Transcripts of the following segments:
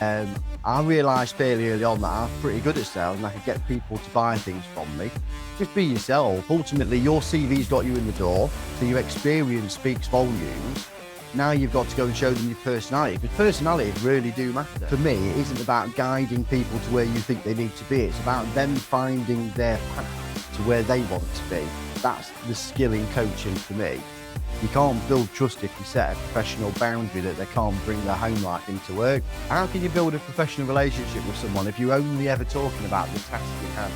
I realised fairly early on that I was pretty good at sales and I could get people to buy things from me. Just be yourself. Ultimately, your CV's got you in the door, so your experience speaks volumes. Now you've got to go and show them your personality, because personalities really do matter. For me, it isn't about guiding people to where you think they need to be. It's about them finding their path to where they want to be. That's the skill in coaching for me. You can't build trust if you set a professional boundary that they can't bring their home life into work. How can you build a professional relationship with someone if you're only ever talking about the task at hand?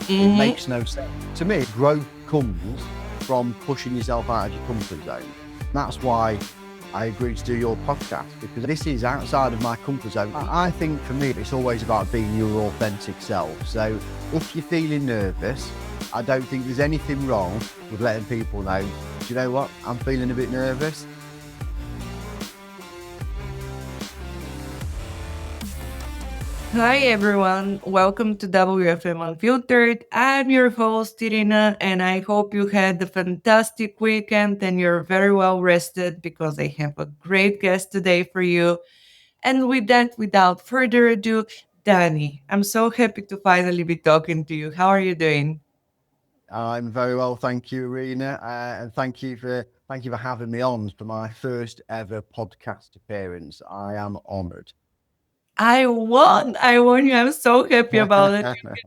It makes no sense. To me, growth comes from pushing yourself out of your comfort zone. That's why I agreed to do your podcast, because this is outside of my comfort zone. I think for me, it's always about being your authentic self. So if you're feeling nervous, I don't think there's anything wrong with letting people know, do you know what, I'm feeling a bit nervous. Hi everyone, welcome to WFM Unfiltered. I'm your host Irina, and I hope you had a fantastic weekend and you're very well rested because I have a great guest today for you. And with that, without further ado, Danny, I'm so happy to finally be talking to you. How are you doing? I'm very well, thank you, Irina, and thank you for having me on for my first ever podcast appearance. I am honoured. I won you. I'm so happy about it. You cannot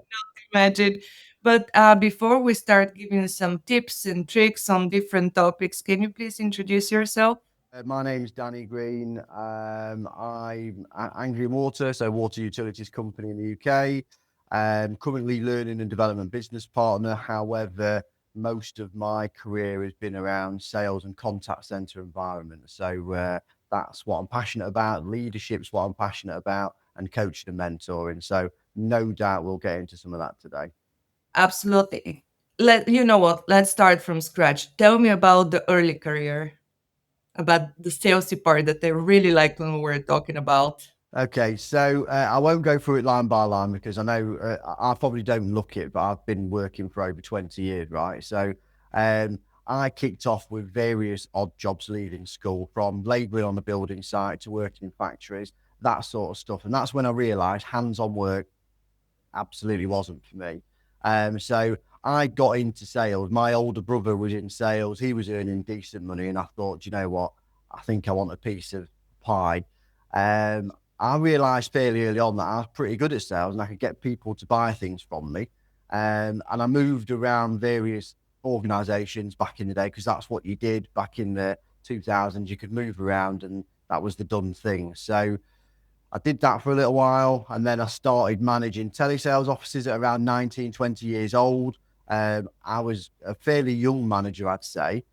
imagine. But before we start giving some tips and tricks on different topics, can you please introduce yourself? My name's Danny Green. I'm Angry Water, so water utilities company in the UK. Currently learning and development business partner. However, most of my career has been around sales and contact center environment. So that's what I'm passionate about. Leadership's what I'm passionate about, and coaching and mentoring. So no doubt we'll get into some of that today. Absolutely. You know what? Let's start from scratch. Tell me about the early career, about the salesy part that I really liked when we were talking about. Okay, so I won't go through it line by line because I know I probably don't look it, but I've been working for over 20 years, right? So I kicked off with various odd jobs leaving school, from labouring on the building site to working in factories, that sort of stuff. And that's when I realised hands-on work absolutely wasn't for me. So I got into sales. My older brother was in sales. He was earning decent money. And I thought, you know what? I think I want a piece of pie. Um, I realised fairly early on that I was pretty good at sales and I could get people to buy things from me. And I moved around various organisations back in the day, because that's what you did back in the 2000s. You could move around and that was the done thing. So I did that for a little while, and then I started managing telesales offices at around 19, 20 years old. I was a fairly young manager, I'd say.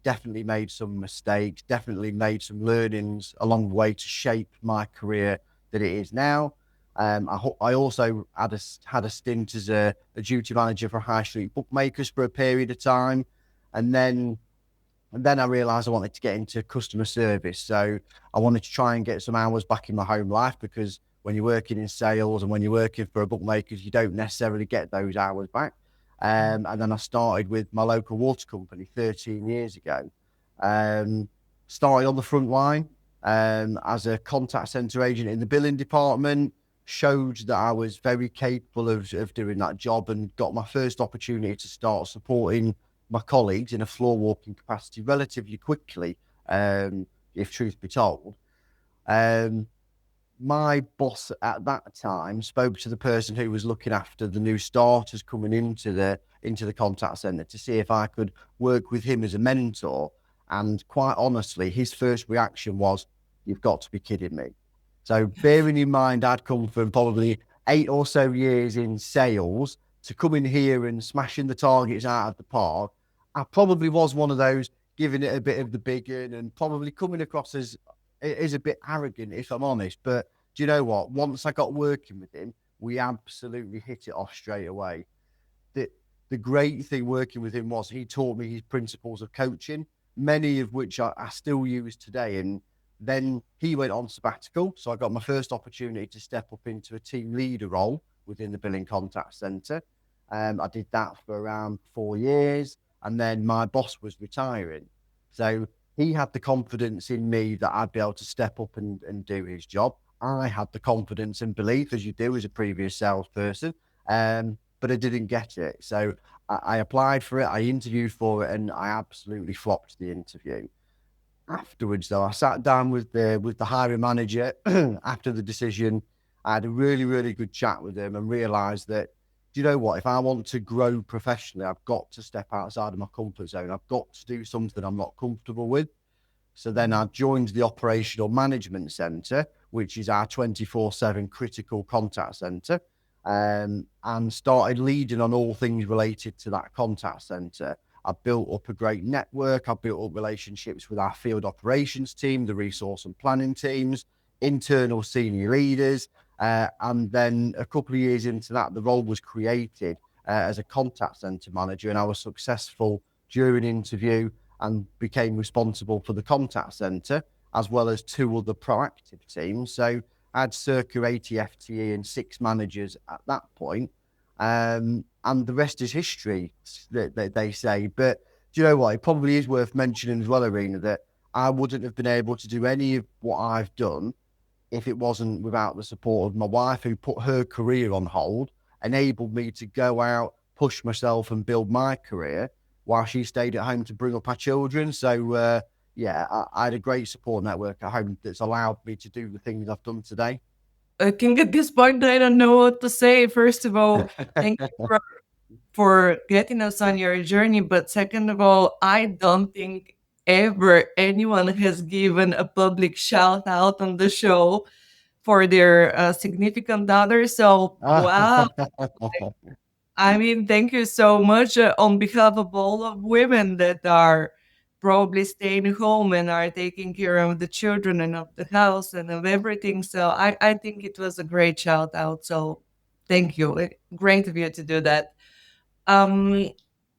Definitely made some mistakes, definitely made some learnings along the way to shape my career that it is now. I also had a stint as a duty manager for high street bookmakers for a period of time. And then and then I realized I wanted to get into customer service. So I wanted to try and get some hours back in my home life, because when you're working in sales and when you're working for a bookmaker, you don't necessarily get those hours back. And then I started with my local water company 13 years ago. Um, Started on the front line as a contact center agent in the billing department, showed that I was very capable of doing that job, and got my first opportunity to start supporting my colleagues in a floor walking capacity relatively quickly, if truth be told. Um, my boss at that time spoke to the person who was looking after the new starters coming into the contact center to see if I could work with him as a mentor. And quite honestly, his first reaction was, "You've got to be kidding me." So bearing in mind, I'd come from probably 8 or so years in sales to come in here and smashing the targets out of the park. I probably was one of those giving it a bit of the big un and probably coming across as a bit arrogant, if I'm honest. But do you know what? Once I got working with him, we absolutely hit it off straight away. The, the great thing working with him was he taught me his principles of coaching, many of which I still use today. And then he went on sabbatical. So I got my first opportunity to step up into a team leader role within the billing contact center. I did that for around 4 years. And then my boss was retiring. So he had the confidence in me that I'd be able to step up and do his job. I had the confidence and belief, as you do as a previous salesperson, but I didn't get it. So I applied for it, I interviewed for it, and I absolutely flopped the interview. Afterwards, though, I sat down with the hiring manager after the decision. I had a really, really good chat with him and realised that, do you know what? If I want to grow professionally, I've got to step outside of my comfort zone. I've got to do something I'm not comfortable with. So then I joined the Operational Management Centre, which is our 24/7 critical contact centre, and started leading on all things related to that contact centre. I built up a great network. I built up relationships with our field operations team, the resource and planning teams, internal senior leaders. And then a couple of years into that, the role was created as a contact centre manager, and I was successful during interview and became responsible for the contact centre, as well as 2 other proactive teams. So I had circa 80 FTE and 6 managers at that point. And the rest is history, they say. But do you know what? It probably is worth mentioning as well, Irina, that I wouldn't have been able to do any of what I've done if it wasn't without the support of my wife, who put her career on hold, enabled me to go out, push myself and build my career while she stayed at home to bring up our children. So, yeah, I had a great support network at home that's allowed me to do the things I've done today. I think at this point I don't know what to say. First of all, thank you for getting us on your journey. But second of all, I don't think ever anyone has given a public shout out on the show for their significant other. So, wow. I mean, thank you so much on behalf of all of women that are probably staying home and are taking care of the children and of the house and of everything. So I think it was a great shout out. So thank you. Great of you to do that. Um,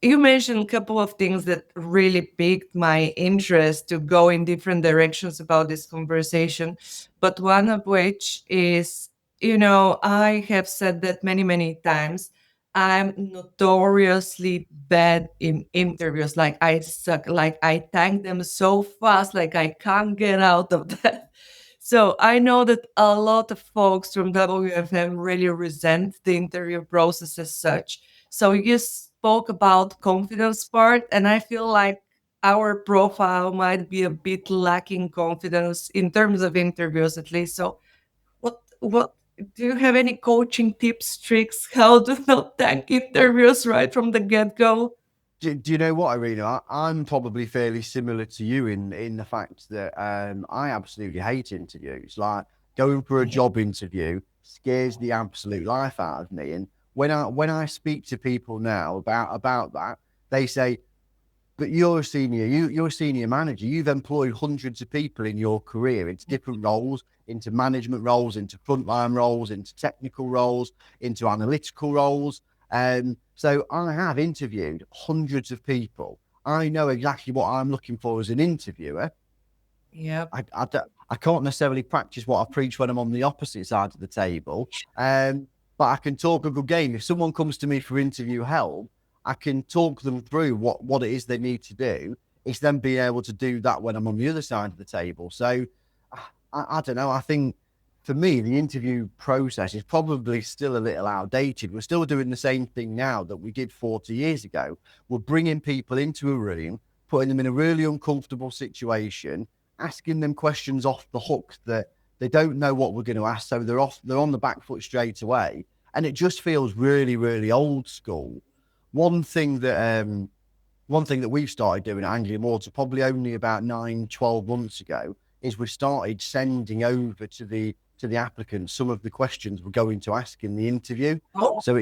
you mentioned a couple of things that really piqued my interest to go in different directions about this conversation. But one of which is, I have said that many, many times. I'm notoriously bad in interviews. Like I suck, like I thank them so fast, like I can't get out of that. So I know that a lot of folks from WFM really resent the interview process as such. So you spoke about confidence part, and I feel like our profile might be a bit lacking confidence in terms of interviews, at least. So, what do you have any coaching tips, tricks, how to not tank interviews right from the get go? Do you know what, Irina? I'm probably fairly similar to you in the fact that I absolutely hate interviews. Like going for a job interview scares the absolute life out of me. And when I speak to people now about that, they say, "But you're a senior. You're a senior manager. You've employed hundreds of people in your career into different roles, into management roles, into frontline roles, into technical roles, into analytical roles. So I have interviewed hundreds of people. I know exactly what I'm looking for as an interviewer. Yep. I can't necessarily practice what I preach when I'm on the opposite side of the table. But I can talk a good game. If someone comes to me for interview help, I can talk them through what it is they need to do. It's then being able to do that when I'm on the other side of the table. So I don't know. I think for me, the interview process is probably still a little outdated. We're still doing the same thing now that we did 40 years ago. We're bringing people into a room, putting them in a really uncomfortable situation, asking them questions off the hook that they don't know what we're going to ask. So they're on the back foot straight away. And it just feels really, really old school. One thing that we've started doing at Anglia Water probably only about 9, 12 months ago is we started sending over to the applicants some of the questions we're going to ask in the interview. Oh, So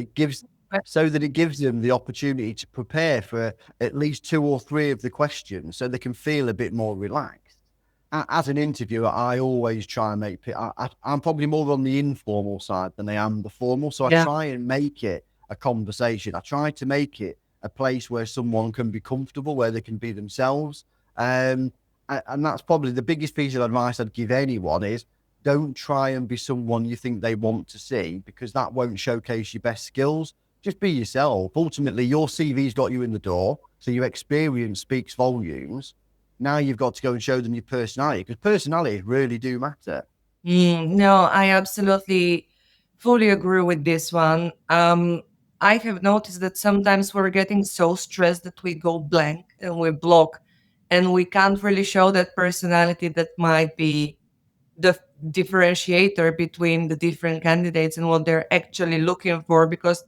that it gives them the opportunity to prepare for at least 2 or 3 of the questions so they can feel a bit more relaxed. As an interviewer, I always try and I'm probably more on the informal side than I am the formal. So I yeah. try and make it a conversation. I try to make it a place where someone can be comfortable, where they can be themselves. And that's probably the biggest piece of advice I'd give anyone is don't try and be someone you think they want to see, because that won't showcase your best skills. Just be yourself. Ultimately, your CV's got you in the door, so your experience speaks volumes. Now you've got to go and show them your personality, because personalities really do matter. No, I absolutely fully agree with this one. I have noticed that sometimes we're getting so stressed that we go blank and we block, and we can't really show that personality that might be the differentiator between the different candidates and what they're actually looking for. Because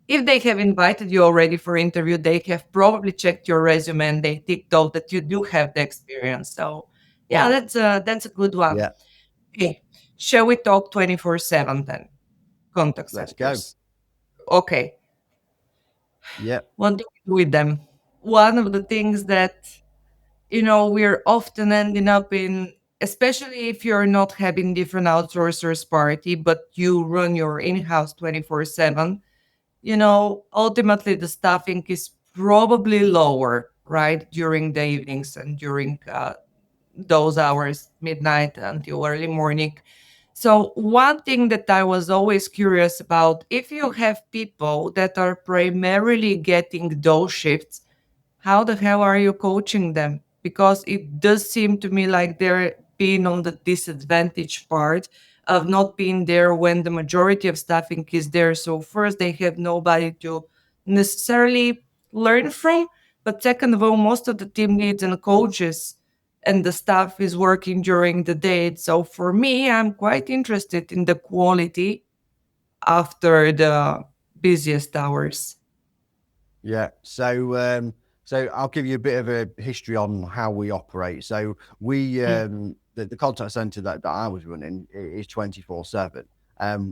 if they have invited you already for interview, they have probably checked your resume and they ticked off that you do have the experience. So yeah, that's a good one. Yeah, Okay, shall we talk 24/7 then? Contact let's go. centers. Okay, Yeah, what do we do with them? One of the things that, we're often ending up in, especially if you're not having different outsourcers party, but you run your in-house 24/7, ultimately the staffing is probably lower, right? During the evenings and during those hours, midnight until early morning. So, one thing that I was always curious about, if you have people that are primarily getting those shifts, how the hell are you coaching them? Because it does seem to me like they're being on the disadvantage part of not being there when the majority of staffing is there. So, first, they have nobody to necessarily learn from. But second of all, most of the team leads and coaches and the staff is working during the day. So, for me, I'm quite interested in the quality after the busiest hours. yeah. So I'll give you a bit of a history on how we operate. So Mm. the contact center that I was running is 24/7.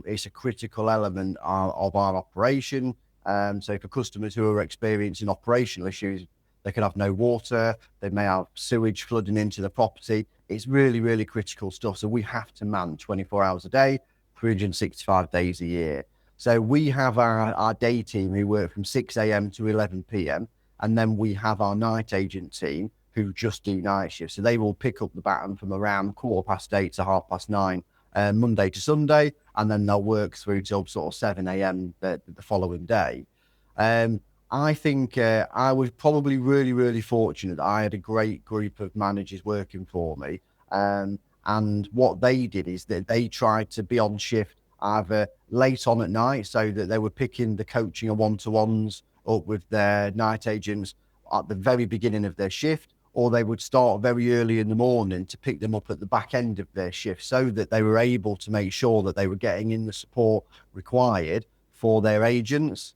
It's a critical element of our operation. So for customers who are experiencing operational issues, they can have no water, they may have sewage flooding into the property. It's really, really critical stuff. So we have to man 24 hours a day, 365 days a year. So we have our day team who work from 6 a.m. to 11 p.m. And then we have our night agent team who just do night shifts. So they will pick up the baton from around 8:15 to 9:30, Monday to Sunday. And then they'll work through till sort of 7 a.m. The following day. Um, I think I was probably really, really fortunate that I had a great group of managers working for me. And what they did is that they tried to be on shift either late on at night so that they were picking the coaching and one-to-ones up with their night agents at the very beginning of their shift, or they would start very early in the morning to pick them up at the back end of their shift so that they were able to make sure that they were getting in the support required for their agents.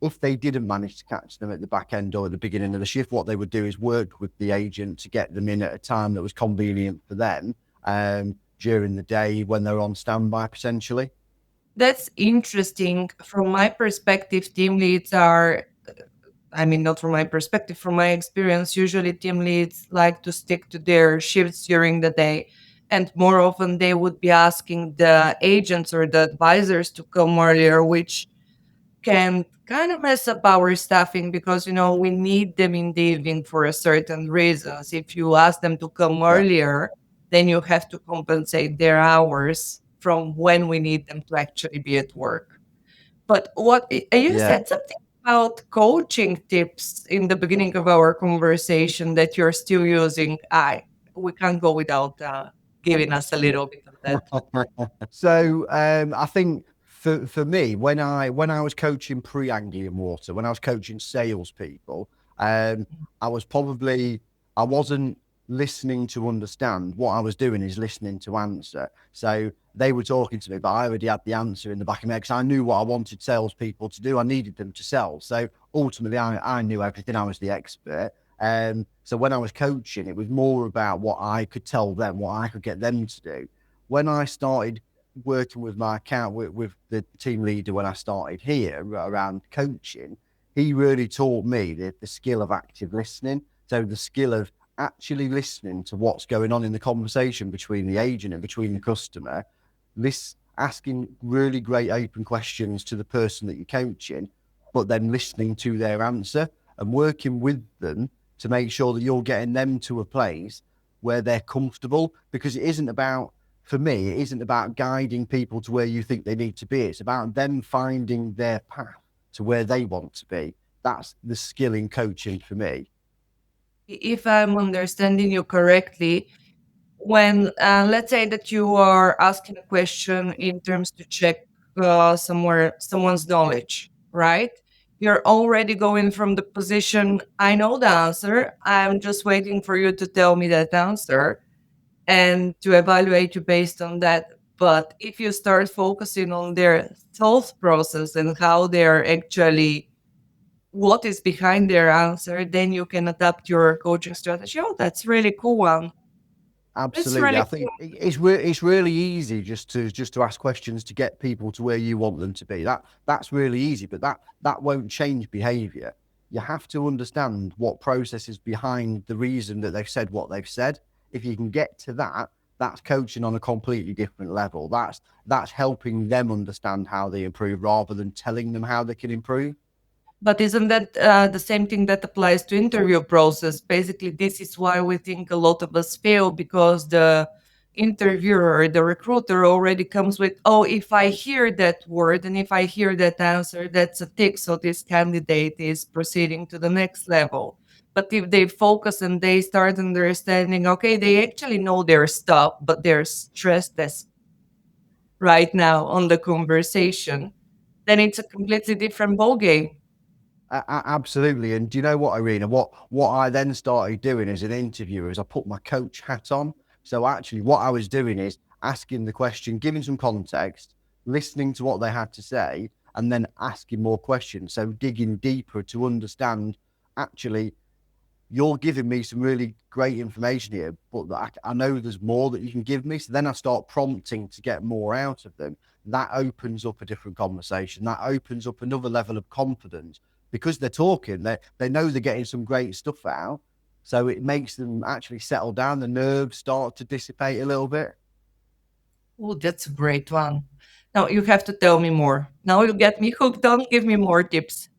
If they didn't manage to catch them at the back end or at the beginning of the shift, what they would do is work with the agent to get them in at a time that was convenient for them during the day when they're on standby, potentially. That's interesting. From my perspective, team leads are, I mean, not from my perspective, from my experience, usually team leads like to stick to their shifts during the day. And more often, they would be asking the agents or the advisors to come earlier, which can kind of mess up our staffing because, we need them in the evening for a certain reasons. If you ask them to come Yeah, earlier, then you have to compensate their hours from when we need them to actually be at work. But you yeah. said something about coaching tips in the beginning of our conversation that you're still using. I We can't go without giving us a little bit of that. So I think for me, when I was coaching pre-Anglian water, when I was coaching salespeople, I was probably I wasn't listening to understand. What I was doing is listening to answer. So they were talking to me, but I already had the answer in the back of my head because I knew what I wanted salespeople to do. I needed them to sell. So ultimately, I knew everything. I was the expert. So when I was coaching, it was more about what I could tell them, what I could get them to do. When I started working with my account with the team leader, when I started here around coaching, he really taught me the skill of active listening. So the skill of actually listening to what's going on in the conversation between the agent and between the customer, this asking really great open questions to the person that you're coaching, but then listening to their answer and working with them to make sure that you're getting them to a place where they're comfortable, because it isn't about, for me, it isn't about guiding people to where you think they need to be. It's about them finding their path to where they want to be. That's the skill in coaching for me. If I'm understanding you correctly, when let's say that you are asking a question in terms to check someone's knowledge, right? You're already going from the position, I know the answer, I'm just waiting for you to tell me that answer and to evaluate you based on that. But if you start focusing on their thought process and how they're actually, what is behind their answer, then you can adapt your coaching strategy. Oh, that's really cool one. It's Absolutely. really I think it's really easy just to ask questions to get people to where you want them to be. That's really easy, but that won't change behavior. You have to understand what process is behind the reason that they've said what they've said. If you can get to that, that's coaching on a completely different level. That's helping them understand how they improve rather than telling them how they can improve. But isn't that the same thing that applies to interview process? Basically, this is why we think a lot of us fail because the interviewer, the recruiter already comes with, oh, if I hear that word and if I hear that answer, that's a tick. So this candidate is proceeding to the next level. But if they focus and they start understanding, okay, they actually know their stuff, but they're stressed as right now on the conversation, then it's a completely different ballgame. Absolutely. And do you know what, Irina? What I then started doing as an interviewer is I put my coach hat on. So actually, what I was doing is asking the question, giving some context, listening to what they had to say, and then asking more questions. So digging deeper to understand actually you're giving me some really great information here, but I know there's more that you can give me. So then I start prompting to get more out of them. That opens up a different conversation. That opens up another level of confidence because they're talking. They know they're getting some great stuff out. So it makes them actually settle down. The nerves start to dissipate a little bit. Oh, that's a great one. Now you have to tell me more. Now you get me hooked on. Give me more tips.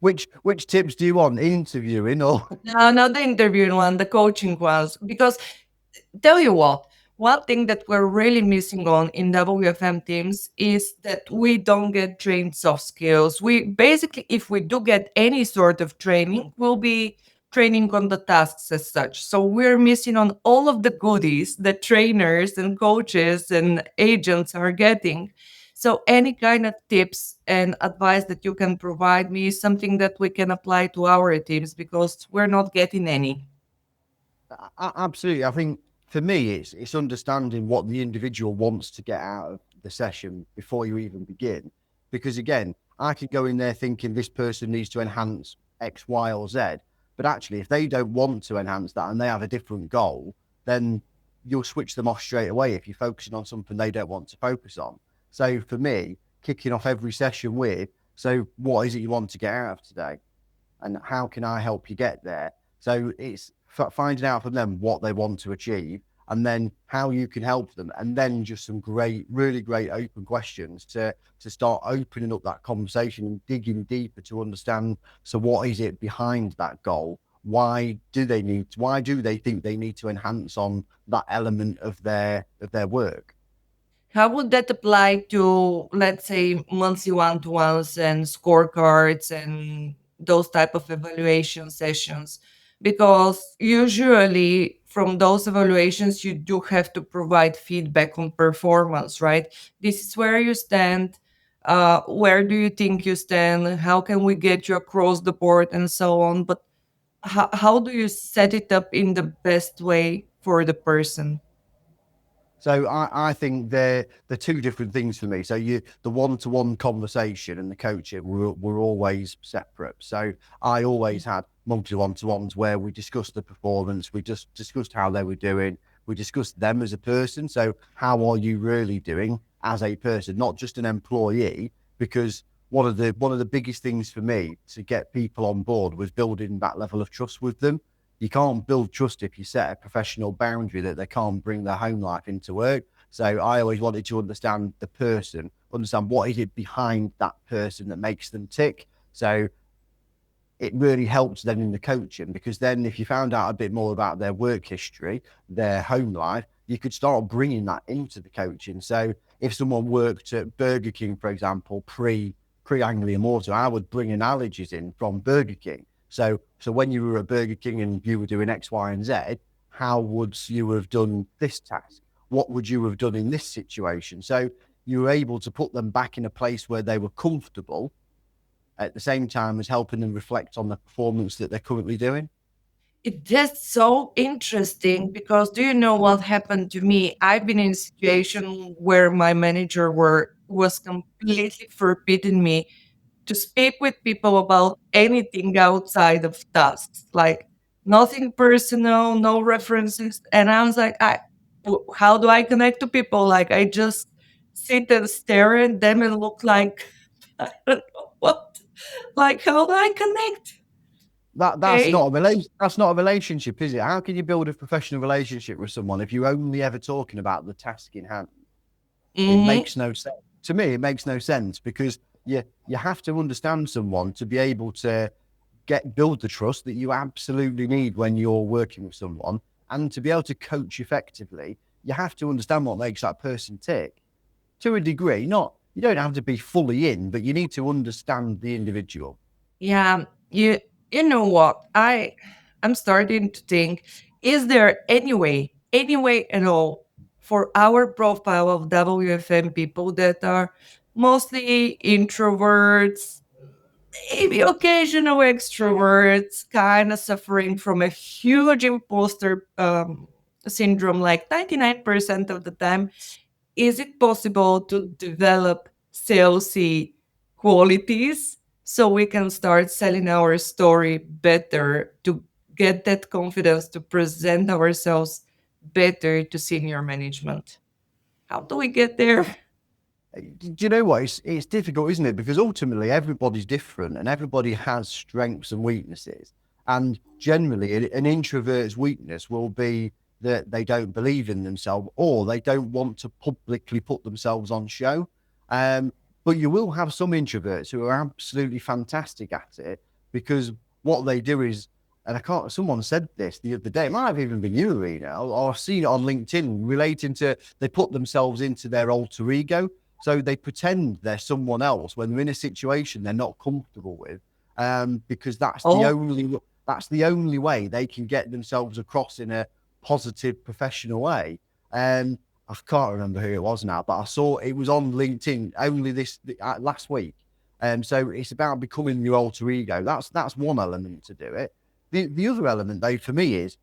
Which tips do you want? Interviewing or No, not the interviewing one, the coaching ones. Because tell you what, one thing that we're really missing on in WFM teams is that we don't get trained soft skills. We basically, if we do get any sort of training, we'll be training on the tasks as such. So we're missing on all of the goodies that trainers and coaches and agents are getting. So any kind of tips and advice that you can provide me is something that we can apply to our teams because we're not getting any. Absolutely. I think for me, it's understanding what the individual wants to get out of the session before you even begin. Because again, I could go in there thinking this person needs to enhance X, Y, or Z, but actually, if they don't want to enhance that and they have a different goal, then you'll switch them off straight away if you're focusing on something they don't want to focus on. So for me, kicking off every session with, so what is it you want to get out of today? And how can I help you get there? So it's finding out from them what they want to achieve and then how you can help them. And then just some great, really great open questions to start opening up that conversation and digging deeper to understand. So what is it behind that goal? Why do they think they need to enhance on that element of their work? How would that apply to, let's say, monthly one-to-ones and scorecards and those type of evaluation sessions? Because usually from those evaluations, you do have to provide feedback on performance, right? This is where you stand. Where do you think you stand? How can we get you across the board and so on? But how do you set it up in the best way for the person? So I think they're two different things for me. So the one-to-one conversation and the coaching were always separate. So I always had monthly one-to-ones where we discussed the performance, we just discussed how they were doing, we discussed them as a person. So how are you really doing as a person, not just an employee? Because one of the biggest things for me to get people on board was building that level of trust with them. You can't build trust if you set a professional boundary that they can't bring their home life into work. So I always wanted to understand the person, understand what is it behind that person that makes them tick. So it really helps then in the coaching because then if you found out a bit more about their work history, their home life, you could start bringing that into the coaching. So if someone worked at Burger King, for example, pre Anglia Mortar, I would bring analogies in from Burger King. So when you were at Burger King and you were doing X, Y, and Z, how would you have done this task? What would you have done in this situation? So you were able to put them back in a place where they were comfortable at the same time as helping them reflect on the performance that they're currently doing. It's just so interesting because do you know what happened to me? I've been in a situation where my manager was completely forbidding me to speak with people about anything outside of tasks, like nothing personal, no references. And I was like, how do I connect to people? Like I just sit and stare at them and look like I don't know what. Like how do I connect? That's Okay. not a that's not a relationship, is it? How can you build a professional relationship with someone if you're only ever talking about the task in hand? It Hmm. makes no sense. To me, it makes no sense because you have to understand someone to be able to build the trust that you absolutely need when you're working with someone, and to be able to coach effectively, you have to understand what makes that person tick to a degree. Not you don't have to be fully in, but you need to understand the individual. Yeah, you know what? I'm starting to think, is there any way at all for our profile of WFM people that are mostly introverts, maybe occasional extroverts, kind of suffering from a huge imposter syndrome, like 99% of the time, is it possible to develop salesy qualities so we can start selling our story better to get that confidence to present ourselves better to senior management? How do we get there? Do you know what? It's difficult, isn't it? Because ultimately everybody's different and everybody has strengths and weaknesses. And generally, an introvert's weakness will be that they don't believe in themselves or they don't want to publicly put themselves on show. Um, but you will have some introverts who are absolutely fantastic at it because what they do is, and I can't, someone said this the other day, it might have even been you, Irina, or I've seen it on LinkedIn relating to they put themselves into their alter ego. So they pretend they're someone else when they're in a situation they're not comfortable with, because Oh, that's the only way they can get themselves across in a positive, professional way. Um, I can't remember who it was now, but I saw it was on LinkedIn only this last week. So it's about becoming your alter ego. That's one element to do it. The other element, though, for me is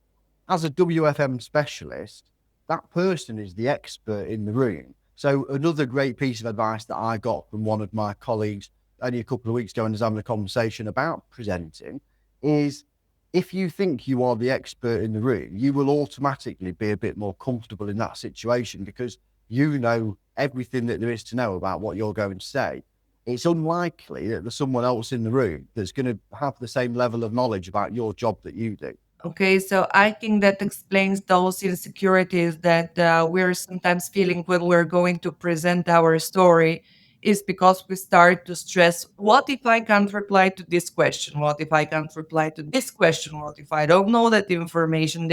as a WFM specialist, that person is the expert in the room. So another great piece of advice that I got from one of my colleagues only a couple of weeks ago and was having a conversation about presenting is if you think you are the expert in the room, you will automatically be a bit more comfortable in that situation because you know everything that there is to know about what you're going to say. It's unlikely that there's someone else in the room that's going to have the same level of knowledge about your job that you do. okay, so I think that explains those insecurities that we're sometimes feeling when we're going to present our story, is because we start to stress, what if I can't reply to this question? What if I can't reply to this question? What if I don't know that information?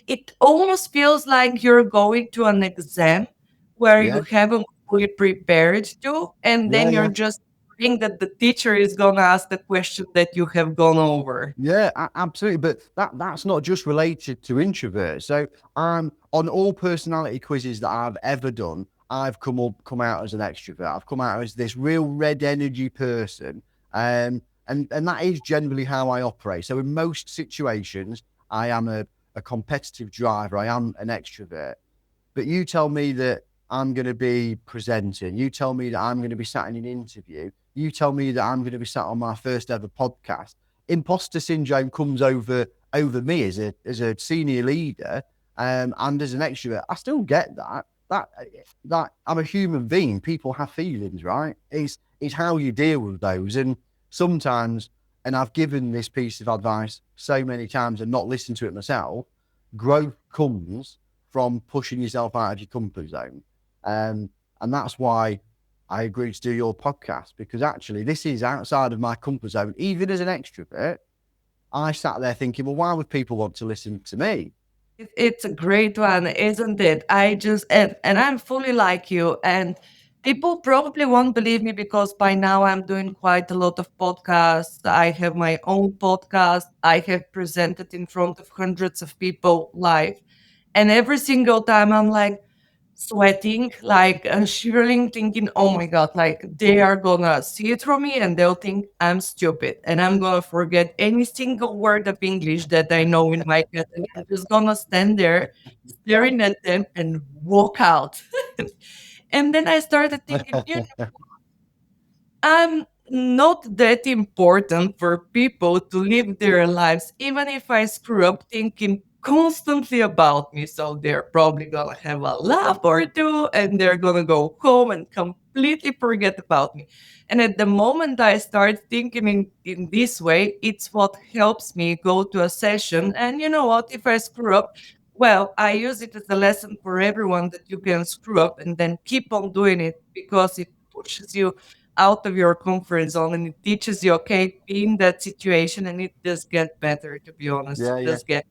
It almost feels like you're going to an exam where you Yeah, haven't fully prepared to, and yeah, then you're yeah. just think that the teacher is going to ask the question that you have gone over. Yeah, absolutely. But that's not just related to introverts. So on all personality quizzes that I've ever done, I've come out as an extrovert. I've come out as this real red energy person. And that is generally how I operate. So in most situations, I am a competitive driver. I am an extrovert. But you tell me that I'm going to be presenting. You tell me that I'm going to be sat in an interview. You tell me that I'm going to be sat on my first ever podcast. Imposter syndrome comes over me as a senior leader, and as an extrovert. I still get that I'm a human being. People have feelings, right? It's how you deal with those, and sometimes. And I've given this piece of advice so many times and not listened to it myself. Growth comes from pushing yourself out of your comfort zone. And that's why I agreed to do your podcast because actually this is outside of my comfort zone. Even as an extrovert, I sat there thinking, well, why would people want to listen to me? It's a great one, isn't it? I just and I'm fully like you. And People probably won't believe me because by now I'm doing quite a lot of podcasts. I have my own podcast. I have presented in front of hundreds of people live. And every single time I'm like sweating, like shivering, thinking, oh my God, like they are gonna see it from me and they'll think I'm stupid. And I'm gonna forget any single word of English that I know in my head. And I'm just gonna stand there staring at them and walk out. And then I started thinking, I'm not that important for people to live their lives, even if I screw up thinking constantly about me. So they're probably gonna have a laugh or two and they're gonna go home and completely forget about me. And at the moment I start thinking in this way, it's what helps me go to a session. And you know what? If I screw up, well, I use it as a lesson for everyone that you can screw up and then keep on doing it because it pushes you out of your comfort zone and it teaches you, okay, be in that situation and it does get better, to be honest. It Yeah, yeah. does get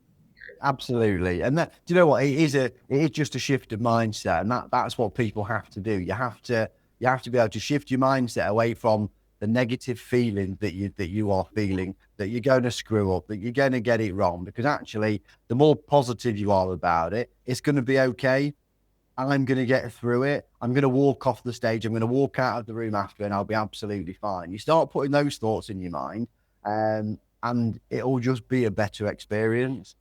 Absolutely, and that, do you know what, it is just a shift of mindset, and that's what people have to do. You have to be able to shift your mindset away from the negative feeling that you are feeling, that you're going to screw up, that you're going to get it wrong. Because actually, the more positive you are about it, it's going to be okay. I'm going to get through it. I'm going to walk off the stage. I'm going to walk out of the room after, and I'll be absolutely fine. You start putting those thoughts in your mind, and it'll just be a better experience.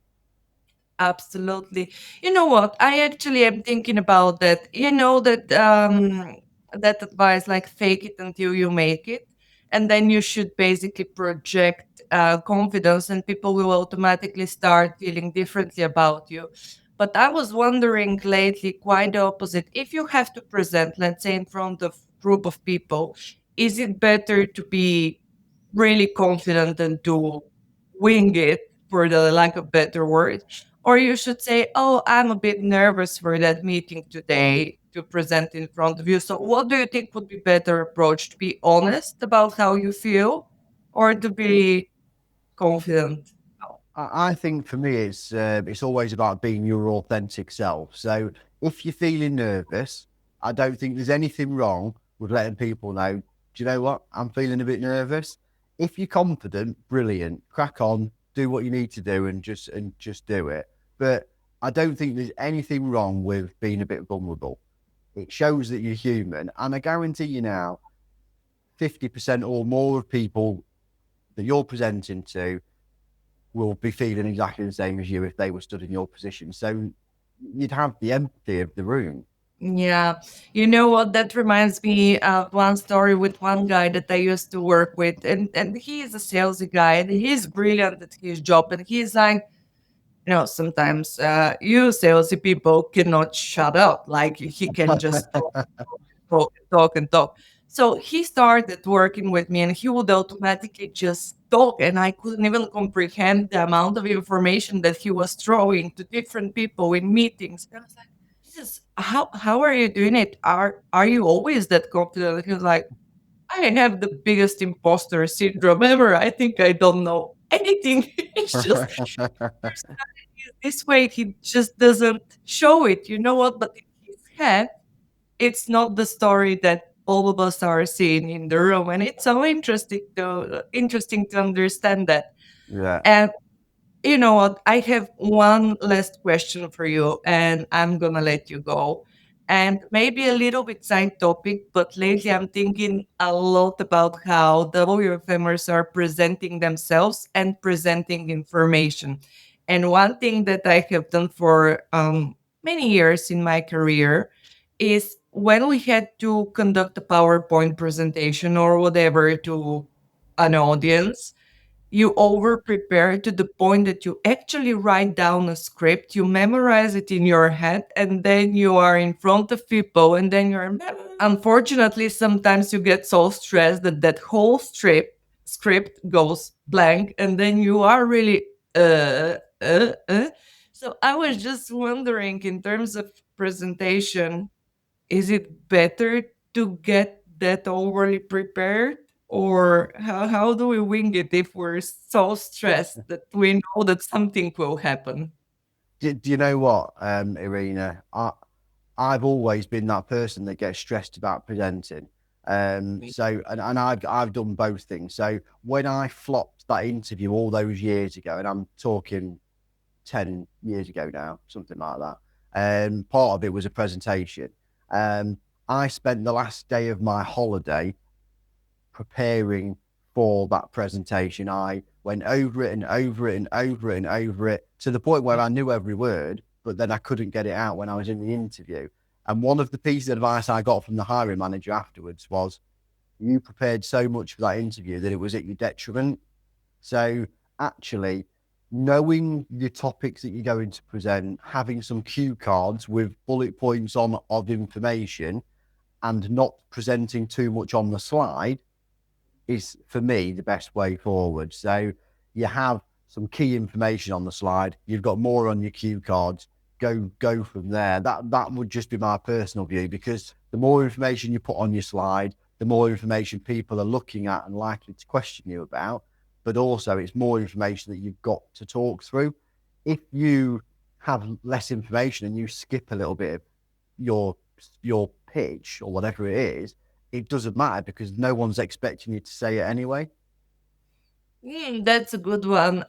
absolutely. You know what? I actually am thinking about that. You know that that advice like fake it until you make it. And then you should basically project confidence and people will automatically start feeling differently about you. But I was wondering lately quite the opposite. If you have to present, let's say in front of group of people, is it better to be really confident than to wing it, for the lack of better word? Or you should say, oh, I'm a bit nervous for that meeting today to present in front of you. So, what do you think would be better approach? To be honest about how you feel or to be confident? Oh, I think for me, it's always about being your authentic self. So if you're feeling nervous, I don't think there's anything wrong with letting people know. Do you know what? I'm feeling a bit nervous. If you're confident, brilliant. Crack on, do what you need to do, and just do it. But I don't think there's anything wrong with being a bit vulnerable. It shows that you're human, and I guarantee you now, 50% or more of people that you're presenting to will be feeling exactly the same as you if they were stood in your position. So you'd have the empathy of the room. yeah. You know what? That reminds me of one story with one guy that I used to work with. And he is a salesy guy and he's brilliant at his job. And he's like, sometimes you salesy people cannot shut up. Like he can just talk and talk and talk. So he started working with me and he would automatically just talk. And I couldn't even comprehend the amount of information that he was throwing to different people in meetings. And I was like, Jesus, how are you doing it? Are you always that confident? And he was like, I have the biggest imposter syndrome ever. I think I don't know anything. It's just personality is this way. He just doesn't show it. You know what? But in his head, it's not the story that all of us are seeing in the room, and it's so interesting to understand that. Yeah. And you know what? I have one last question for you, and I'm gonna let you go. And maybe a little bit side topic, but lately I'm thinking a lot about how WFMers are presenting themselves and presenting information. And one thing that I have done for many years in my career is when we had to conduct a PowerPoint presentation or whatever to an audience, you over prepare to the point that you actually write down a script, you memorize it in your head, and then you are in front of people, and then you're. Unfortunately, sometimes you get so stressed that that whole script goes blank, and then you are really uh uh uh. So I was just wondering, in terms of presentation, is it better to get that overly prepared? Or how do we wing it if we're so stressed that we know that something will happen? Do you know what, Irina? I've always been that person that gets stressed about presenting. So I've done both things. So when I flopped that interview all those years ago, and I'm talking 10 years ago now, something like that. Part of it was a presentation. I spent the last day of my holiday preparing for that presentation. I went over it and over it and over it and over it to the point where I knew every word, but then I couldn't get it out when I was in the interview. And one of the pieces of advice I got from the hiring manager afterwards was, you prepared so much for that interview that it was at your detriment. So actually, knowing the topics that you're going to present, having some cue cards with bullet points on of information, and not presenting too much on the slide is, for me, the best way forward. So you have some key information on the slide, you've got more on your cue cards, go from there. That would just be my personal view, because the more information you put on your slide, the more information people are looking at and likely to question you about, but also it's more information that you've got to talk through. If you have less information and you skip a little bit of your pitch or whatever it is, it doesn't matter because no one's expecting you to say it anyway. That's a good one.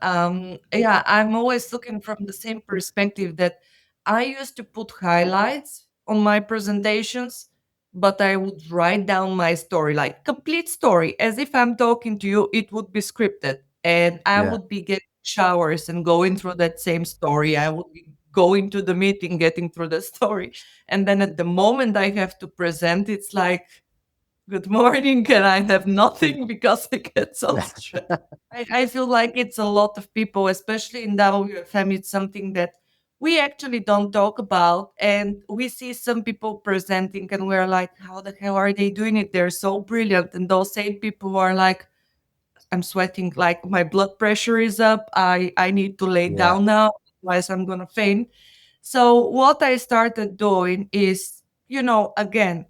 Yeah, I'm always looking from the same perspective that I used to put highlights on my presentations, but I would write down my story, like complete story, as if I'm talking to you, it would be scripted. And I Yeah. would be getting showers and going through that same story. I would be going to the meeting, getting through the story. And then at the moment I have to present, it's like, good morning, and I have nothing because I get so Yeah. stressed. I feel like it's a lot of people, especially in WFM, it's something that we actually don't talk about. And we see some people presenting, and we're like, how the hell are they doing it? They're so brilliant. And those same people are like, I'm sweating, like my blood pressure is up. I need to lay Yeah. down now, otherwise I'm going to faint. So, what I started doing is, again,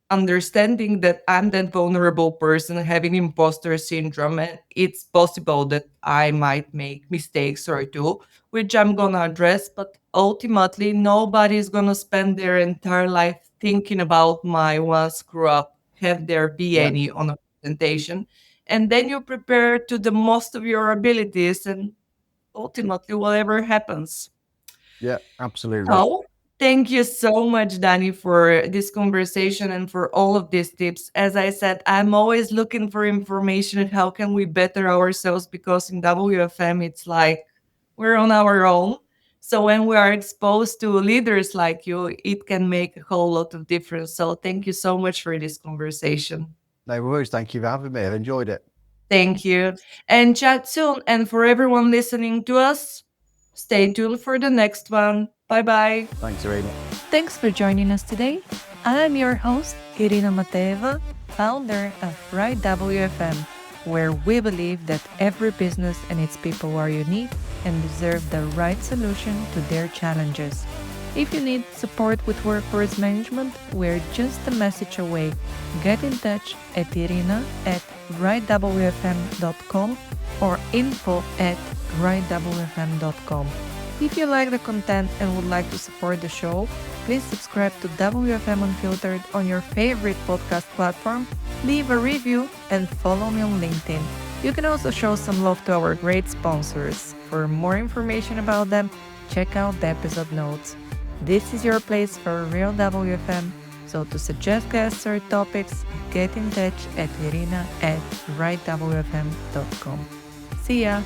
understanding that I'm that vulnerable person having imposter syndrome, and it's possible that I might make mistakes or two, which I'm gonna address. But ultimately, nobody's gonna spend their entire life thinking about my one screw up, have there be Yeah. any on a presentation. And then you prepare to the most of your abilities, and ultimately, whatever happens. Yeah. Absolutely. So, thank you so much, Danny, for this conversation and for all of these tips. As I said, I'm always looking for information and how can we better ourselves, because in WFM, it's like we're on our own. So when we are exposed to leaders like you, it can make a whole lot of difference. So thank you so much for this conversation. No worries. Thank you for having me. I've enjoyed it. Thank you. And chat soon. And for everyone listening to us, stay tuned for the next one. Bye bye. Thanks, Irina. Thanks for joining us today. I'm your host, Irina Mateva, founder of Right WFM, where we believe that every business and its people are unique and deserve the right solution to their challenges. If you need support with workforce management, we're just a message away. Get in touch at irina@rightwfm.com or info@rightwfm.com. If you like the content and would like to support the show, please subscribe to WFM Unfiltered on your favorite podcast platform, leave a review, and follow me on LinkedIn. You can also show some love to our great sponsors. For more information about them, check out the episode notes. This is your place for real WFM, so to suggest guests or topics, get in touch at irina@rightwfm.com. See ya!